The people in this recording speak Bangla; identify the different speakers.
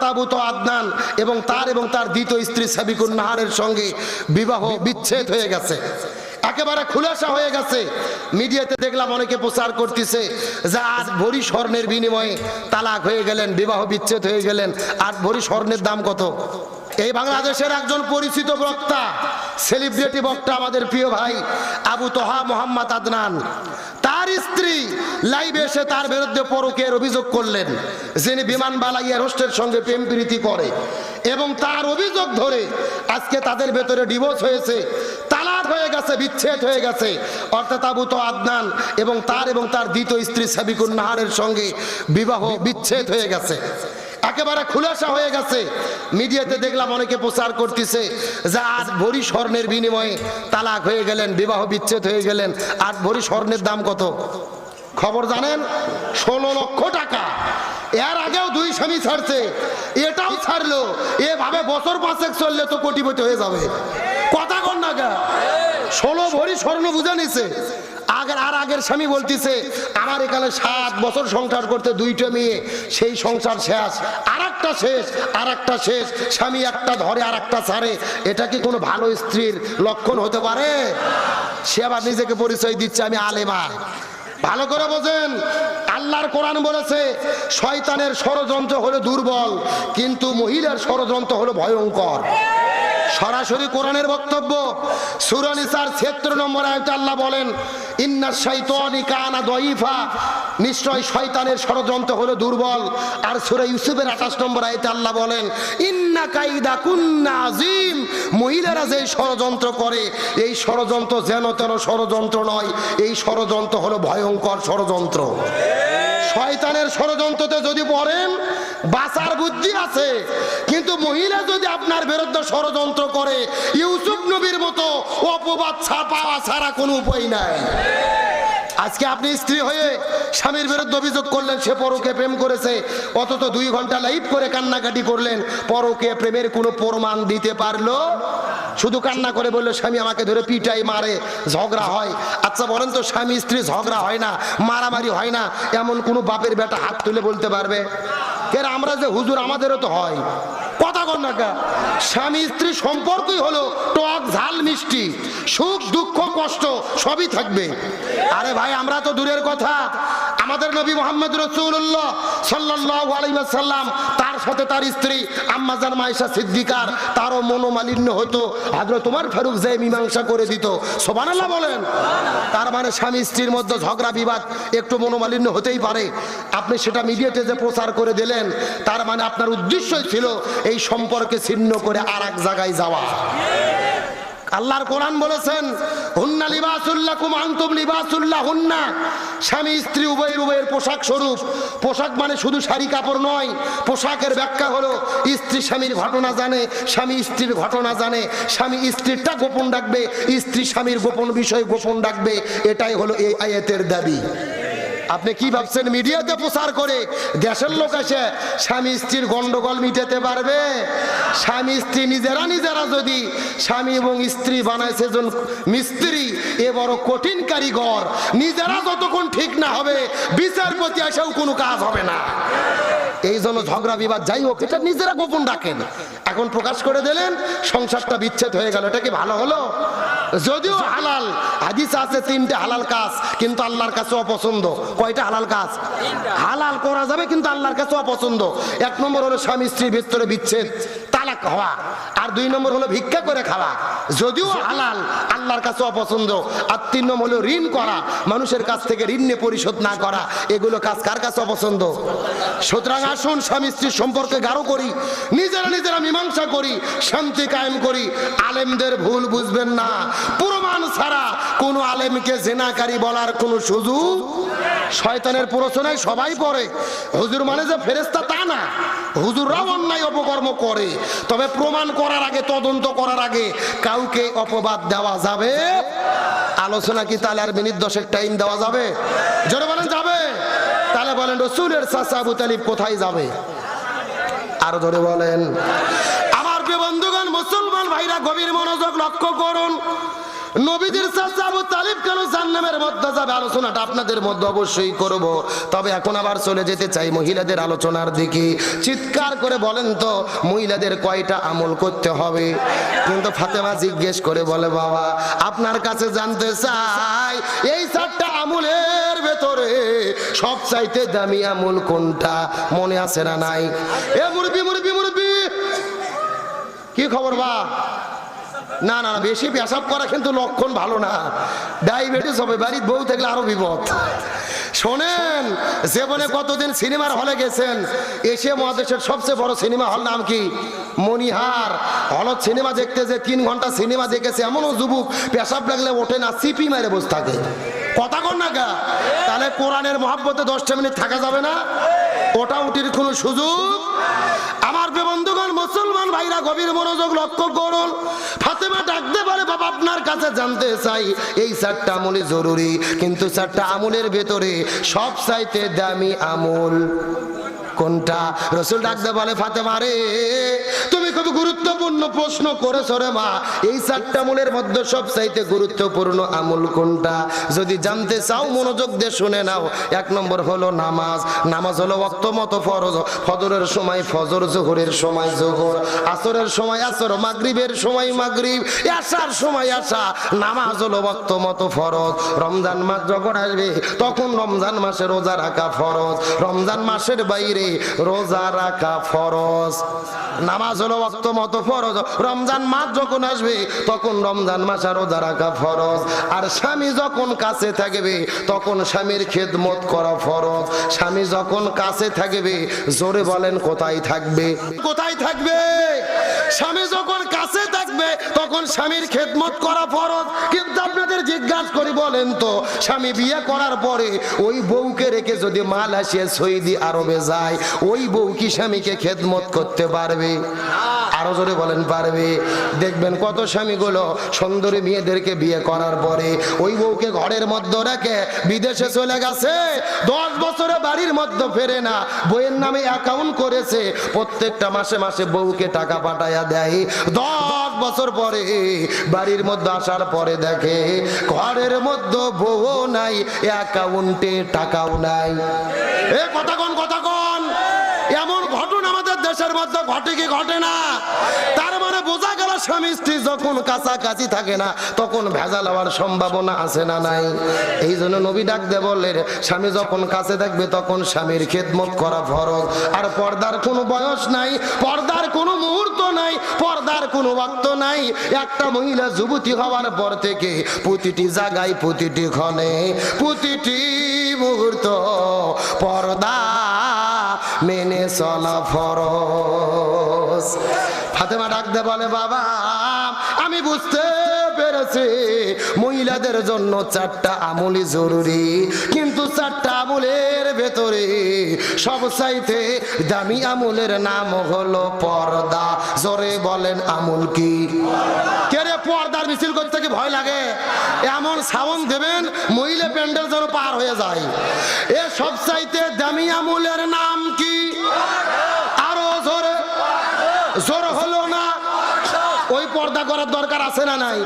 Speaker 1: তাবুত আদনান এবং তার দ্বিতীয় স্ত্রী সাবিকুন নাহারের সঙ্গে বিবাহ বিচ্ছেদ হয়ে গেছে, একেবারে খুলাসা হয়ে গেছে। মিডিয়াতে দেখলাম অনেকে প্রচার করতেছে যে 8 ভরি স্বর্ণের বিনিময়ে তালাক হয়ে গেলেন, বিবাহ বিচ্ছেদ হয়ে গেলেন। 8 ভরি স্বর্ণের দাম কত? এই বাংলাদেশের একজন পরিচিত বক্তা, সেলিব্রিটি বক্তা, আমাদের প্রিয় ভাই আবু তোহা মোহাম্মদ আদনান, তার স্ত্রী লাইভে এসে তার বিরুদ্ধে পরকীয়ার অভিযোগ করলেন, যিনি বিমানবালা এয়ার হোস্টের সঙ্গে প্রেম প্রীতি করে, এবং তার অভিযোগ ধরে আজকে তাদের ভেতরে ডিভোর্স হয়েছে, তালাক হয়ে গেছে, বিচ্ছেদ হয়ে গেছে। অর্থাৎ আবু তো আদনান এবং তার দ্বিতীয় স্ত্রী সাবিকুন নাহারের সঙ্গে বিবাহ বিচ্ছেদ হয়ে গেছে, একেবারে খুলাসা হয়ে গেছে। মিডিয়াতে দেখলাম অনেকে প্রচার করতেছে যে 8 ভরি স্বর্ণের বিনিময়ে তালাক হয়ে গেলেন, বিবাহ বিচ্ছেদ হয়ে গেলেন। 8 ভরি স্বর্ণের দাম কত খবর জানেন? 16 লক্ষ টাকা। এর আগেও 2 স্বামী ছাড়ছে, এটাও ছাড়লো। এভাবে বছর 5 চললে তো কোটিপতি হয়ে যাবে। কথা কন না গা, 16 ভরি স্বর্ণ বুঝে নিছে। আগের স্বামী বলতেছে আমার এখানে 7 বছর সংসার করতে 2টা মেয়ে, সেই সংসার শেষ, আরেকটা শেষ, আরেকটা শেষ। স্বামী একটা ধরে আর একটা ছাড়ে, এটা কি কোনো ভালো স্ত্রীর লক্ষণ হতে পারে? সে আবার নিজেকে পরিচয় দিচ্ছে আমি আলেমা। ভালো করে বোঝেন, আল্লাহর কোরআন বলেছে শয়তানের ষড়যন্ত্র হলো দুর্বল, কিন্তু মহিলার ষড়যন্ত্র হলো ভয়ঙ্কর। সরাসরি কোরআনের বক্তব্য, সূরা নিসার 76 নম্বর আয়াতে আল্লাহ বলেন ইন্নাশ শাইতানি কানা দাঈফা, নিশ্চয় শয়তানের ষড়যন্ত্র হলো দুর্বল। আর সূরা ইউসুফের 28 নম্বর আয়াতে আল্লাহ বলেন ইন্না কাইদা কুন্না আযীম, মহিলারা যে ষড়যন্ত্র করে এই ষড়যন্ত্র যেন তেন ষড়যন্ত্র নয়, এই ষড়যন্ত্র হলো ভয়ঙ্কর ষড়যন্ত্র। শয়তানের ষড়যন্ত্রতে যদি পড়েন বাঁচার বুদ্ধি আছে, কিন্তু মহিলা যদি আপনার বিরুদ্ধে ষড়যন্ত্র করে ইউসুফ নবীর মতো অপবাদ পাওয়া ছাড়া কোনো উপায় নাই। আজকে আপনি স্ত্রী হয়ে স্বামীর বিরুদ্ধে অভিযোগ করলেন সে পরকে প্রেম করেছে, অথচ 2 ঘন্টা লাইভ করে কান্নাকাটি করলেন, পরকে প্রেমের কোনো প্রমাণ দিতে পারলো? শুধু কান্না করে বললো স্বামী আমাকে ধরে পিটাই মারে, ঝগড়া হয়। আচ্ছা বলেন তো, স্বামী স্ত্রী ঝগড়া হয় না, মারামারি হয় না, এমন কোন বাপের বেটা হাত তুলে বলতে পারবে? আমরা যে হুজুর আমাদেরও তো হয়। কথা কন না কা, স্বামী স্ত্রী সম্পর্কই হলো টক ঝাল মিষ্টি, সুখ দুঃখ কষ্ট সবই থাকবে। আরে ভাই, আমরা তো দূরের কথা, আমাদের নবী মুহাম্মদ রাসূলুল্লাহ সাল্লাল্লাহু আলাইহি ওয়াসাল্লাম, তার সাথে তার স্ত্রী আম্মা জান মায়েশা সিদ্দিকার, তারও মনোমালিন্য হতো, হযরত ওমর ফারুক যে মীমাংসা করে দিত। সুবহানাল্লাহ বলেন। তার মানে স্বামী স্ত্রীর মধ্যে ঝগড়া বিবাদ একটু মনোমালিন্য হতেই পারে। আপনি সেটা মিডিয়াতে যে প্রচার করে দিলেন, তার মানে আপনার উদ্দেশ্যই ছিল এই সম্পর্কে ছিন্ন করে আর এক জায়গায় যাওয়া। আল্লাহর কোরআন বলেছেন হুন্না লিবাসুল লাকুম আনতুম লিবাসুল লাহুন্না, স্বামী স্ত্রী উভয়ের পোশাক স্বরূপ। পোশাক মানে শুধু শাড়ি কাপড় নয়, পোশাকের ব্যাখ্যা হলো স্ত্রী স্বামীর ঘটনা জানে, স্বামী স্ত্রীর ঘটনা জানে, স্বামী স্ত্রীরটা গোপন রাখবে, স্ত্রী স্বামীর গোপন বিষয় গোপন রাখবে। এটাই হলো এই আয়াতের দাবি। আপনি কি ভাবছেন মিডিয়াতে প্রচার করে দেশের লোক এসে স্বামী স্ত্রীর গন্ডগোল মিটাতে পারবে? স্বামী স্ত্রী নিজেরা যদি স্বামী এবং স্ত্রী বানাইছে জন মিস্ত্রি, এ বড় কঠিন কারিগর, নিজেরা যতক্ষণ ঠিক না হবে বিচারপতি এসেও কোনো কাজ হবে না। এই জন্য ঝগড়া বিবাদ যাই হোক এটা নিজেরা গোপন রাখেন, এখন প্রকাশ করে দিলেন, সংসারটা বিচ্ছেদ হয়ে গেল। এটা কি ভালো হলো? যদিও হালাল, হাদিস আছে 3টে হালাল কাজ, কিন্তু আল্লাহর কাছে অপছন্দ। কয়টা হালাল কাজ? হালাল করা যাবে কিন্তু আল্লাহর কাছে অপছন্দ। 1 নম্বর হলো স্বামী স্ত্রীর ভিতরে বিচ্ছেদ, তালাক হওয়া। আর 2 নম্বর হলো ভিক্ষা করে খাওয়া, যদিও হালাল, আল্লাহর কাছে অপছন্দ। আর 3 নম্বর হলো ঋণ করা, মানুষের কাছ থেকে ঋণ নিয়ে পরিশোধ না করা। এগুলো কাজ কার কাছে অপছন্দ? সুতরাং আসুন স্বামী স্ত্রীর সম্পর্কে গাঢ় করি, নিজেরা মীমাংসা করি, শান্তি কায়েম করি। আলেমদের ভুল বুঝবেন না, প্রমাণ ছাড়া কোন আলেমকে জিনাকারী বলার কোন সুযোগ। শয়তানের প্ররোচনায় সবাই পড়ে, হুজুর মানে যে ফেরেশতা তা না, হুজুররাও অন্যায় অপকর্ম করে। তবে প্রমাণ করার আগে, তদন্ত করার আগে কাউকে অপবাদ দেওয়া যাবে? আলোচনা কি তাহলে আর মিনিট 10 টাইম দেওয়া যাবে? জোরে বলেন যাবে? তাহলে বলেন রাসূলের চাচা আবু তালিব কোথায় যাবে? আরো জোরে বলেন। আমার প্রিয় বন্ধুগণ, মুসলমান ভাইরা গভীর মনোযোগ লক্ষ্য করুন। নবীজির চাচা আবু তালিব কেন জাহান্নামের মধ্যে যাবে, আলোচনাটা আপনাদের মধ্যে অবশ্যই করব। তবে এখন আবার চলে যেতে চাই মহিলাদের আলোচনার দিকে। চিৎকার করে বলেন তো মহিলাদের কয়টা আমল করতে হবে? কিন্তু ফাতেমা জিজ্ঞেস করে বলে, বাবা আপনার কাছে জানতে চাই এই 4টা আমলের ভেতরে সবচাইতে দামি আমল কোনটা? মনে আছে না নাই? এ মুরবি মুরবি মুরবি, কি খবর বা? না না, বেশি পেশাব করা কিন্তু লক্ষণ ভালো না, ডায়াবেটিস হবে। বাড়ির বউ থাকলে আরো বিপদ। শোনেন, জীবনে কতদিন সিনেমার হলে গেছেন? এশিয়া মহাদেশের সবচেয়ে বড় সিনেমা হল নাম কি? মনিহার। হলত সিনেমা দেখতে যে 3 ঘন্টা সিনেমা দেখেছে এমনও যুবক পেশাব লাগলে ওঠে না, সিপি মেরে বসে থাকে। কথা কন না গা? তাহলে কোরআনের মহব্বতে 10টা মিনিট থাকা যাবে না? ওটা উঠির কোনো সুযোগ? আমার বন্ধুগণ, মুসলমান ভাইরা গভীর মনোযোগ লক্ষ্য করুন। ফাতেমা ডাকতে পারে, বাবা আপনার কাছে জানতে চাই এই 4টা আমলই জরুরি, কিন্তু 4টা আমলের ভেতরে সবচাইতে দামি আমল কোনটা? রাসূল ডাকতে বলে, ফাতেমা রে তুমি খুব গুরুত্বপূর্ণ প্রশ্ন করেছো রে মা। এই 4টা আমলের মধ্যে সবচাইতে গুরুত্বপূর্ণ আমল কোনটা? যদি জানতে চাও মনোযোগ দিয়ে শুনে নাও। 1 নম্বর হলো নামাজ। নামাজ হলো ওয়াক্ত মতো ফরজ। ফজরের সময় ফজর, যোহরের সময় যোহর, আসরের সময় আসর, মাগরিবের সময় মাগরিব, এশার সময় এশা। নামাজ হলো ওয়াক্ত মতো ফরজ। রমজান মাস যখন আসবে তখন রমজান মাসে রোজা রাখা ফরজ, রমজান মাসের বাইরে রোজা রাখা ফরজ। নামাজ হলো ওয়াক্ত মতো ফরজ। রমজান মাস যখন আসবে তখন রমজান মাসে রোজা রাখা ফরজ। আর স্বামী যখন কাছে থাকবে তখন স্বামীর খেদমত করা ফরজ। স্বামী যখন কাছে থাকবে, জোরে বলেন কোথায় থাকবে? কোথায় থাকবে? স্বামী যখন কাছে থাকবে তখন স্বামীর খেদমত করা ফরজ। কিন্তু আপনাদের জিজ্ঞাসা করি, বলেন তো স্বামী বিয়ে করার পরে ওই বউকে রেখে যদি মালয়েশিয়া সৌদি আরবে যায়, ওই বউ কি স্বামীকে খেদমত করতে পারবে? আরো জোরে বলেন পারবে? দেখবেন কত স্বামীগুলো সুন্দরী মেয়েদেরকে বিয়ে করার পরে ওই বউকে ঘরের মধ্যে রেখে বিদেশে চলে গেছে, 10 বছরে বাড়ির মধ্যে ফেরে না। বইয়ের নামে অ্যাকাউন্ট করেছে, প্রত্যেকটা মাসে মাসে বউকে টাকা পাঠায়া দেয়। 10 বছর পরে বাড়ির মধ্যে আসার পরে দেখে ঘরের মধ্যে বউ নাই, অ্যাকাউন্টে টাকাও নাই। এ কথা কোন কথা কোন? এমন ঘটনা আমাদের দেশের মধ্যে ঘটে কি ঘটে না? তার মানে বোঝা গেল স্বামী স্ত্রী যখন কাছাকাছি থাকে না তখন ভেজাল হওয়ার সম্ভাবনা আছে না নাই? এই জন্য নবী ডাক দিয়ে বললেন, স্বামী যখন কাছে থাকবে তখন স্বামীর খেদমত করা ফরজ। আর পর্দার কোনো বয়স নাই, পর্দার কোনো মুহূর্ত নাই, পর্দার কোনো ওয়াক্ত নাই। একটা মহিলা যুবতী হওয়ার পর থেকে প্রতিটি জায়গায়, প্রতিটি ক্ষণে, প্রতিটি মুহূর্ত পর্দা মেনে চলা ফরজ। ফাতেমা ডাকতে বলে, বাবা আমি বুঝতে পেরেছি মহিলাদের জন্য 4টা আমলই জরুরি, কিন্তু 4টা আমলের ভেতরে সবচাইতে দামি আমলের নাম হলো পর্দা। জোরে বলেন আমল কি? কে রে পর্দার মিছিল করতে কি ভয় লাগে? এমন সাউন্ড দেবেন মহিলা প্যান্ডেল যেন পার হয়ে যায়। এ সবচাইতে দামি আমলের নাম কি? আরো জোরে। জোর হলো না? ওই পর্দা করার দরকার আছে না নাই?